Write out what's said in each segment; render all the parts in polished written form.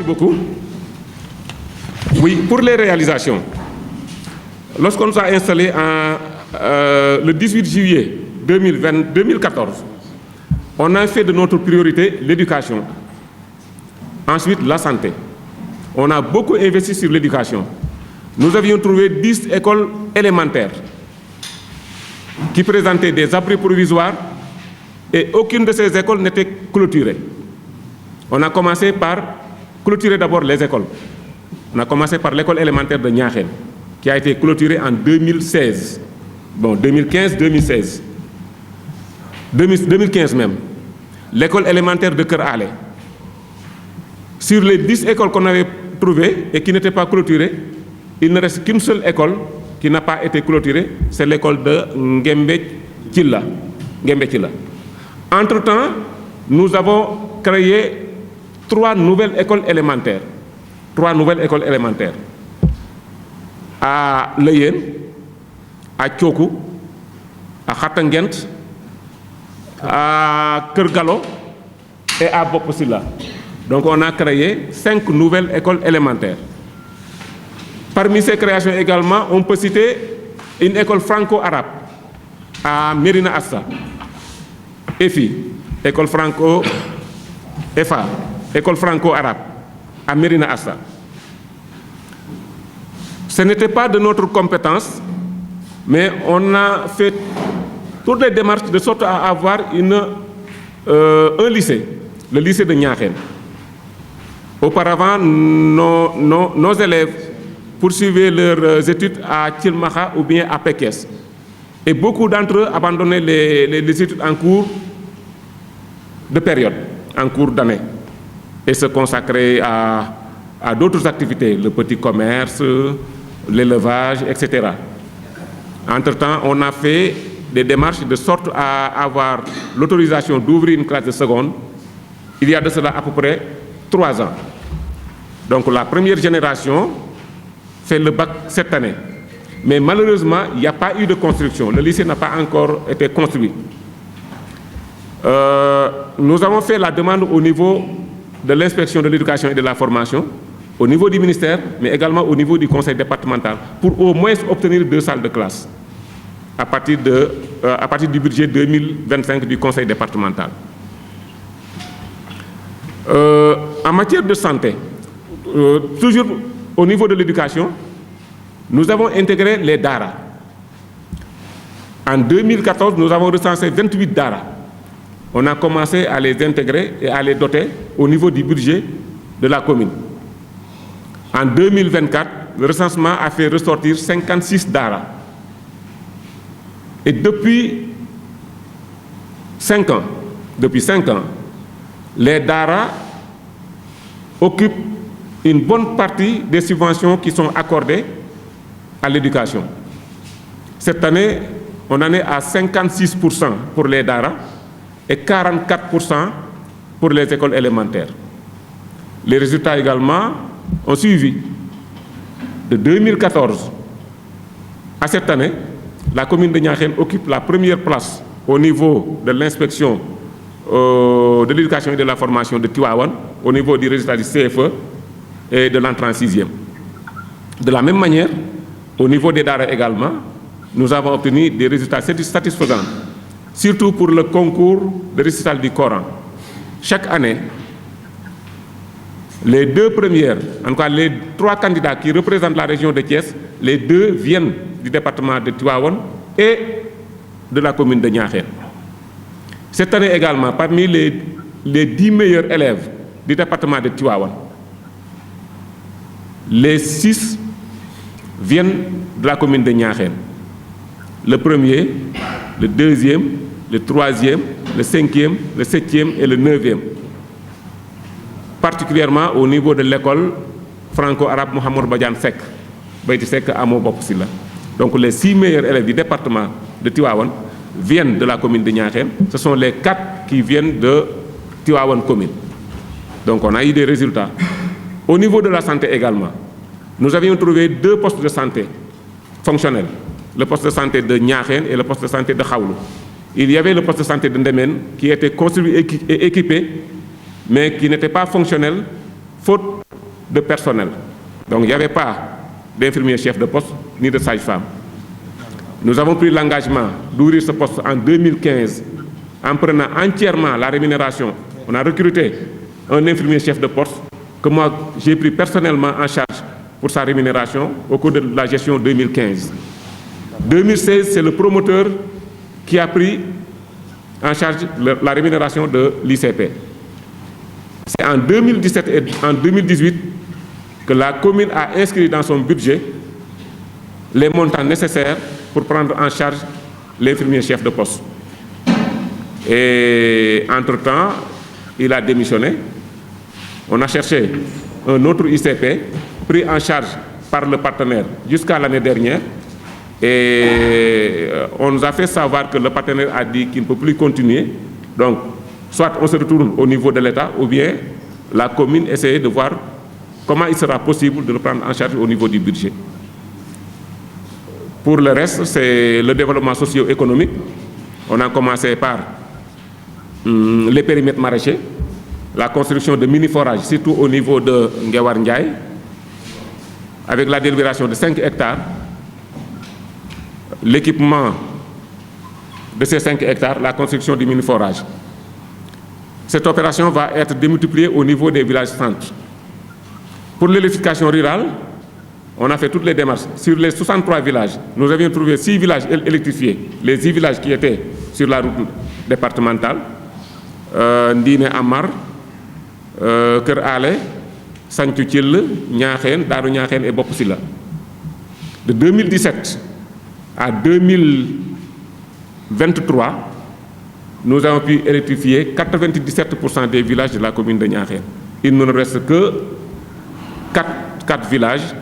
Merci beaucoup. Oui, pour les réalisations, lorsqu'on nous a installés le 18 juillet 2014, on a fait de notre priorité l'éducation. Ensuite, la santé. On a beaucoup investi sur l'éducation. Nous avions trouvé 10 écoles élémentaires qui présentaient des abris provisoires et aucune de ces écoles n'était clôturée. On a commencé par clôturer d'abord les écoles. On a commencé par l'école élémentaire de Niakhène, qui a été clôturée en 2016. Bon, 2015-2016. 2015 même. L'école élémentaire de Kër Allé. Sur les 10 écoles qu'on avait trouvées et qui n'étaient pas clôturées, il ne reste qu'une seule école qui n'a pas été clôturée, c'est l'école de Nguembe Thilla. Entre-temps, nous avons créé 3 nouvelles écoles élémentaires. 3 nouvelles écoles élémentaires. À Leyen, à Tchokou, à Khatangent, à Kergalo et à Boposila. Donc on a créé 5 nouvelles écoles élémentaires. Parmi ces créations également, on peut citer une école franco-arabe à Mérina Assa. EFI, école école franco-arabe à Mérina Assa. Ce n'était pas de notre compétence, mais on a fait toutes les démarches de sorte à avoir un lycée, le lycée de Niakhène. Auparavant, nos élèves poursuivaient leurs études à Thilmakha ou bien à Pekes. Et beaucoup d'entre eux abandonnaient les études en cours de période, en cours d'année, et se consacraient à d'autres activités, le petit commerce, l'élevage, etc. Entre-temps, on a fait des démarches de sorte à avoir l'autorisation d'ouvrir une classe de seconde. Il y a de cela à peu près 3 ans. Donc la première génération fait le bac cette année. Mais malheureusement, il n'y a pas eu de construction. Le lycée n'a pas encore été construit. Nous avons fait la demande au niveau de l'inspection de l'éducation et de la formation, au niveau du ministère, mais également au niveau du conseil départemental, pour au moins obtenir 2 salles de classe à partir du budget 2025 du conseil départemental. En matière de santé, toujours au niveau de l'éducation, nous avons intégré les DARA. En 2014, nous avons recensé 28 DARA. On a commencé à les intégrer et à les doter au niveau du budget de la commune. En 2024, le recensement a fait ressortir 56 DARA. Et depuis 5 ans, les DARA occupent une bonne partie des subventions qui sont accordées à l'éducation. Cette année, on en est à 56% pour les DARA et 44% pour les écoles élémentaires. Les résultats également ont suivi. De 2014 à cette année, la commune de Niakhène occupe la première place au niveau de l'inspection de l'éducation et de la formation de Tivaouane, au niveau du résultat du CFE et de l'entrée en 6e. De la même manière, au niveau des DARA également, nous avons obtenu des résultats satisfaisants, surtout pour le concours de récital du Coran. Chaque année, les 2 premières, en tout cas les 3 candidats qui représentent la région de Thiès, les 2 viennent du département de Tivaouane et de la commune de Niakhène. Cette année également, parmi les 10 meilleurs élèves du département de Tivaouane, les 6 viennent de la commune de Niakhène. Le premier, le deuxième, le troisième, le 5e, le 7e et le 9e. Particulièrement au niveau de l'école franco-arabe Mohamed Badiane Sek, Bayti Sek Amo Boposila. Donc les 6 meilleurs élèves du département de Tivaouane viennent de la commune de Niakhène. Ce sont les 4 qui viennent de Tivaouane commune. Donc on a eu des résultats. Au niveau de la santé également, nous avions trouvé 2 postes de santé fonctionnels. Le poste de santé de Niakhène et le poste de santé de Khaoulou. Il y avait le poste de santé de Ndemen qui était construit et équipé, mais qui n'était pas fonctionnel, faute de personnel. Donc il n'y avait pas d'infirmier chef de poste ni de sage-femme. Nous avons pris l'engagement d'ouvrir ce poste en 2015 en prenant entièrement la rémunération. On a recruté un infirmier chef de poste que moi j'ai pris personnellement en charge pour sa rémunération au cours de la gestion 2015. 2016, c'est le promoteur qui a pris en charge la rémunération de l'ICP. C'est en 2017 et en 2018 que la commune a inscrit dans son budget les montants nécessaires pour prendre en charge l'infirmier chef de poste. Et entre-temps, il a démissionné. On a cherché un autre ICP pris en charge par le partenaire jusqu'à l'année dernière. Et on nous a fait savoir que le partenaire a dit qu'il ne peut plus continuer. Donc, soit on se retourne au niveau de l'État, ou bien la commune essaie de voir comment il sera possible de le prendre en charge au niveau du budget. Pour le reste, c'est le développement socio-économique. On a commencé par les périmètres maraîchers, la construction de mini-forages, surtout au niveau de Ngewar Ndiaye, avec la délibération de 5 hectares. L'équipement de ces 5 hectares, la construction du mini-forage. Cette opération va être démultipliée au niveau des villages centres. Pour l'électrification rurale, on a fait toutes les démarches. Sur les 63 villages, nous avions trouvé 6 villages électrifiés, les 10 villages qui étaient sur la route départementale, Ndine Amar, Kër Ale, Santhiou Thiel, Niakhène, Darou Niakhène et Bopoussila. De 2017 à 2023, nous avons pu électrifier 97% des villages de la commune de Niakhène. Il ne nous reste que 4 villages,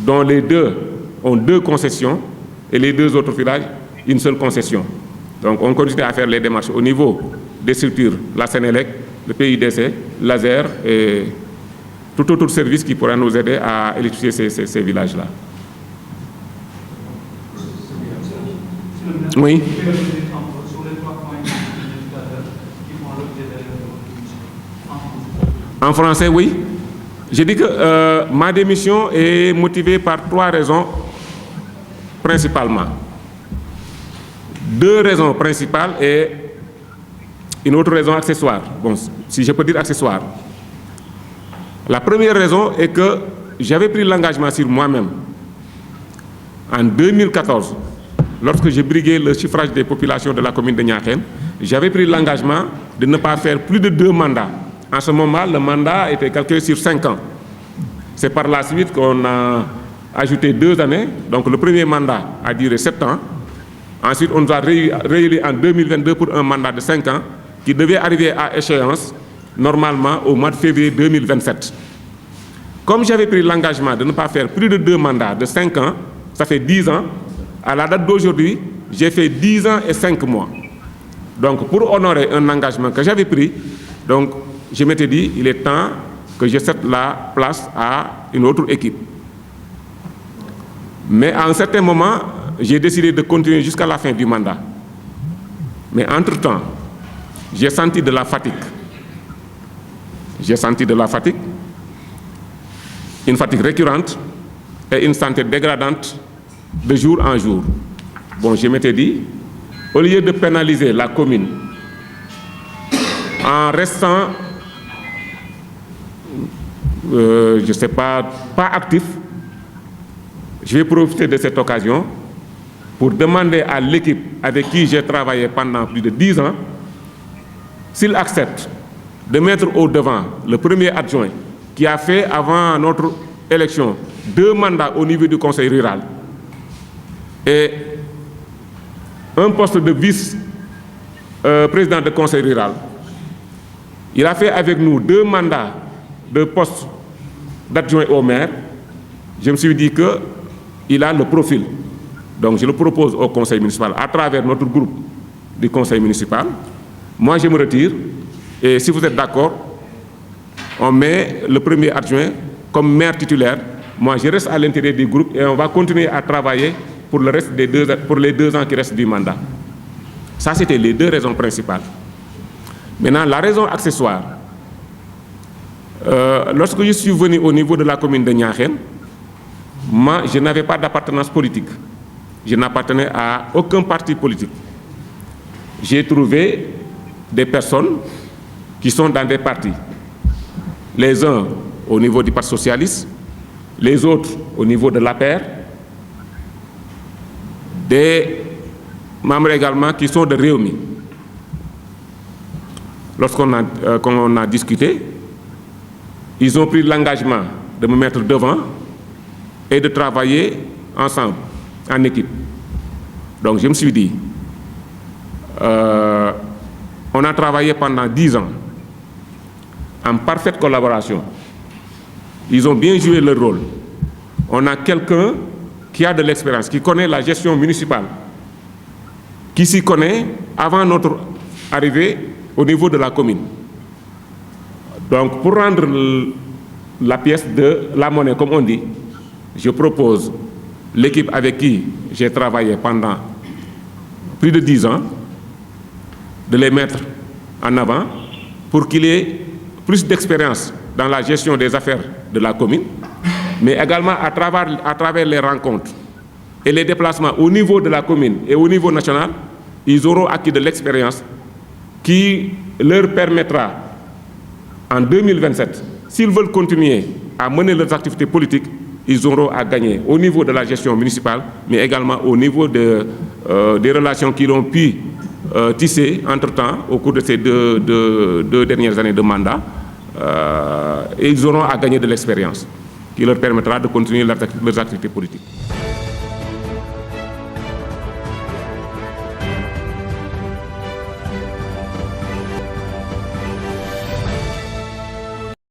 dont les 2 ont 2 concessions et les 2 autres villages, une seule concession. Donc on continue à faire les démarches au niveau des structures, la Sénélec, le PIDC, l'ASER et tout autre service qui pourra nous aider à électrifier ces villages-là. Oui. En français, oui. J'ai dit que ma démission est motivée par 3 raisons principalement. 2 raisons principales et une autre raison accessoire. Bon, si je peux dire accessoire. La première raison est que j'avais pris l'engagement sur moi-même en 2014. Lorsque j'ai brigué le chiffrage des populations de la commune de Niakhène, j'avais pris l'engagement de ne pas faire plus de 2 mandats. En ce moment, le mandat était calculé sur 5 ans. C'est par la suite qu'on a ajouté 2 années. Donc le premier mandat a duré 7 ans. Ensuite, on nous a réélu en 2022 pour un mandat de 5 ans qui devait arriver à échéance normalement au mois de février 2027. Comme j'avais pris l'engagement de ne pas faire plus de 2 mandats de 5 ans, ça fait 10 ans. À la date d'aujourd'hui, j'ai fait 10 ans et 5 mois. Donc, pour honorer un engagement que j'avais pris, donc, je m'étais dit, il est temps que je cède la place à une autre équipe. Mais à un certain moment, j'ai décidé de continuer jusqu'à la fin du mandat. Mais entre-temps, j'ai senti de la fatigue. J'ai senti de la fatigue, une fatigue récurrente et une santé dégradante de jour en jour. Bon, je m'étais dit, au lieu de pénaliser la commune en restant, je ne sais pas actif, je vais profiter de cette occasion pour demander à l'équipe avec qui j'ai travaillé pendant plus de 10 ans s'il accepte de mettre au devant le premier adjoint qui a fait avant notre élection 2 mandats au niveau du conseil rural et un poste de vice-président de conseil rural. Il a fait avec nous 2 mandats de poste d'adjoint au maire. Je me suis dit qu'il a le profil. Donc je le propose au conseil municipal à travers notre groupe du conseil municipal. Moi je me retire et si vous êtes d'accord, on met le premier adjoint comme maire titulaire. Moi je reste à l'intérieur du groupe et on va continuer à travailler pour les 2 ans qui restent du mandat. Ça c'était les 2 raisons principales. Maintenant la raison accessoire, Lorsque je suis venu au niveau de la commune de Niakhène, moi, je n'avais pas d'appartenance politique. Je n'appartenais à aucun parti politique. J'ai trouvé des personnes qui sont dans des partis. Les uns au niveau du Parti socialiste, les autres au niveau de l'APR, des membres également qui sont de Rewmi. Lorsqu'on a discuté, ils ont pris l'engagement de me mettre devant et de travailler ensemble, en équipe. Donc je me suis dit, on a travaillé pendant 10 ans en parfaite collaboration. Ils ont bien joué leur rôle. On a quelqu'un qui a de l'expérience, qui connaît la gestion municipale, qui s'y connaît avant notre arrivée au niveau de la commune. Donc pour rendre la pièce de la monnaie, comme on dit, je propose l'équipe avec qui j'ai travaillé pendant plus de 10 ans, de les mettre en avant pour qu'il ait plus d'expérience dans la gestion des affaires de la commune, mais également à travers les rencontres et les déplacements au niveau de la commune et au niveau national, ils auront acquis de l'expérience qui leur permettra en 2027, s'ils veulent continuer à mener leurs activités politiques, ils auront à gagner au niveau de la gestion municipale, mais également au niveau des relations qu'ils ont pu tisser entre-temps au cours de ces deux dernières années de mandat. Et ils auront à gagner de l'expérience qui leur permettra de continuer leurs activités politiques.